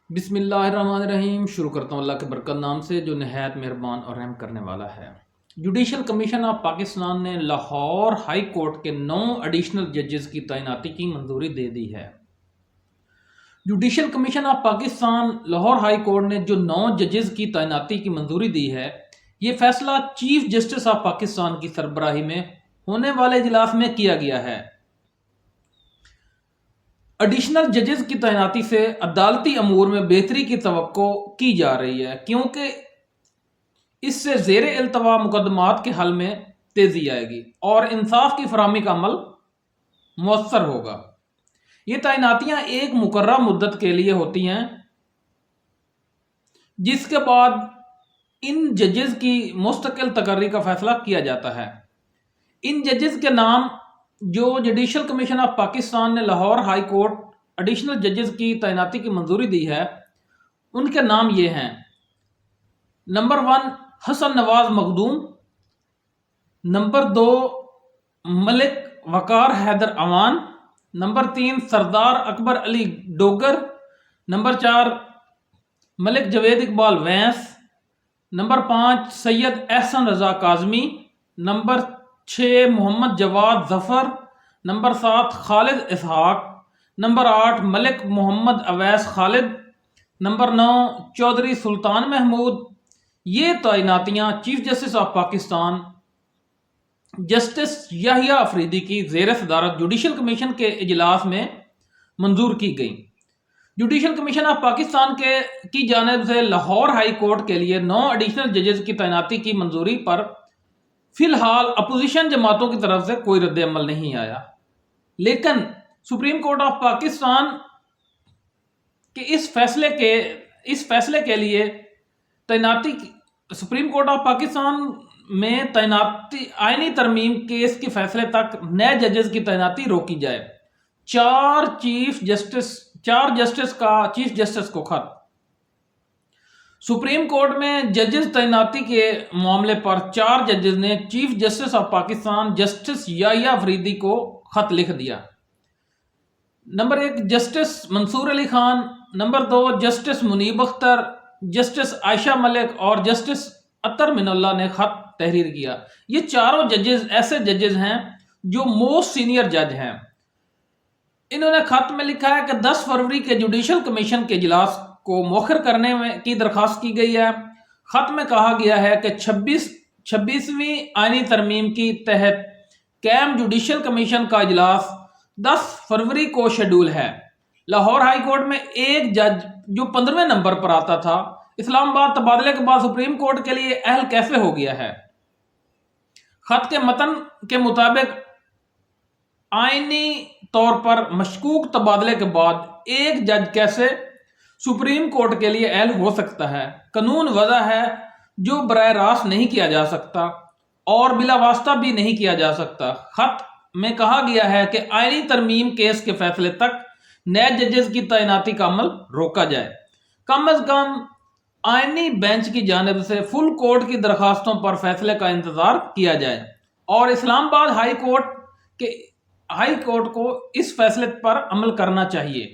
بسم اللہ الرحمن الرحیم۔ شروع کرتا ہوں اللہ کے برکت نام سے جو نہایت مہربان اور رحم کرنے والا ہے۔ جوڈیشل کمیشن آف پاکستان نے لاہور ہائی کورٹ کے 9 ایڈیشنل ججز کی تعیناتی کی منظوری دے دی ہے۔ Judicial commission of Pakistan Lahore high court نے جو 9 ججز کی تعیناتی کی منظوری دی ہے، یہ فیصلہ چیف جسٹس آف پاکستان کی سربراہی میں ہونے والے اجلاس میں کیا گیا ہے۔ ایڈیشنل ججز کی تعیناتی سے عدالتی امور میں بہتری کی توقع کی جا رہی ہے، کیونکہ اس سے زیر التوا مقدمات کے حل میں تیزی آئے گی اور انصاف کی فراہمی کا عمل مؤثر ہوگا۔ یہ تعیناتیاں ایک مقررہ مدت کے لیے ہوتی ہیں، جس کے بعد ان ججز کی مستقل تقرری کا فیصلہ کیا جاتا ہے۔ ان ججز کے نام جو جوڈیشل کمیشن آف پاکستان نے لاہور ہائی کورٹ ایڈیشنل ججز کی تعیناتی کی منظوری دی ہے، ان کے نام یہ ہیں: number 1 Hassan Nawaz Makhdoom, number 2 Malik Waqar Haider Aman, number 3 Sardar Akbar Ali Dogar, number 4 Malik Javed Iqbal Wains, number 5 Syed Ahsan Raza Kazmi, number 6 Muhammad Jawad Zafar, number 7 Khalid Ishaq, number 8 Malik Muhammad Awais Khalid, number 9 Chaudhry Sultan Mahmood. یہ تعیناتیاں chief justice of Pakistan justice Yahya Afridi کی زیر صدارت جوڈیشل کمیشن کے اجلاس میں منظور کی گئیں۔ جوڈیشل کمیشن آف پاکستان کی جانب سے لاہور ہائی کورٹ کے لیے 9 ایڈیشنل ججز کی تعیناتی کی منظوری پر فی الحال اپوزیشن جماعتوں کی طرف سے کوئی رد عمل نہیں آیا، لیکن سپریم کورٹ آف پاکستان کے اس فیصلے کے لیے سپریم کورٹ آف پاکستان میں تعیناتی آئینی ترمیم کیس کے فیصلے تک نئے ججز کی تعیناتی روکی جائے۔ 4 چیف جسٹس کو خط۔ سپریم کورٹ میں ججز تعیناتی کے معاملے پر 4 ججز نے chief justice of Pakistan justice Yahya Afridi کو خط لکھ دیا۔ Number 1 justice Mansoor Ali Khan, number 2 justice Muneeb Akhtar, justice Ayesha Malik اور جسٹس اطہر من اللہ نے خط تحریر کیا۔ یہ چاروں ججز ایسے ججز ہیں جو موسٹ سینئر جج ہیں۔ انہوں نے خط میں لکھا ہے کہ 10 فروری کے جوڈیشل کمیشن کے اجلاس کو مؤخر کرنے کی درخواست کی گئی ہے۔ خط میں کہا گیا ہے کہ 26ویں آئینی ترمیم کی تحت قائم جوڈیشل کمیشن کا اجلاس 10 فروری کو شیڈول ہے۔ لاہور ہائی کورٹ میں ایک جج جو 15ویں نمبر پر آتا تھا، اسلام آباد تبادلے کے بعد سپریم کورٹ کے لیے اہل کیسے ہو گیا ہے؟ خط کے متن کے مطابق آئینی طور پر مشکوک تبادلے کے بعد ایک جج کیسے سپریم کورٹ کے لیے اہل ہو سکتا ہے؟ قانون وضع ہے جو براہ راست نہیں کیا جا سکتا اور بلا واسطہ بھی نہیں کیا جا سکتا۔ خط میں کہا گیا ہے کہ آئینی ترمیم کیس کے فیصلے تک نئے ججز کی تعیناتی کا عمل روکا جائے۔ کم از کم آئینی بینچ کی جانب سے فل کورٹ کی درخواستوں پر فیصلے کا انتظار کیا جائے اور اسلام آباد ہائی کورٹ کو اس فیصلے پر عمل کرنا چاہیے۔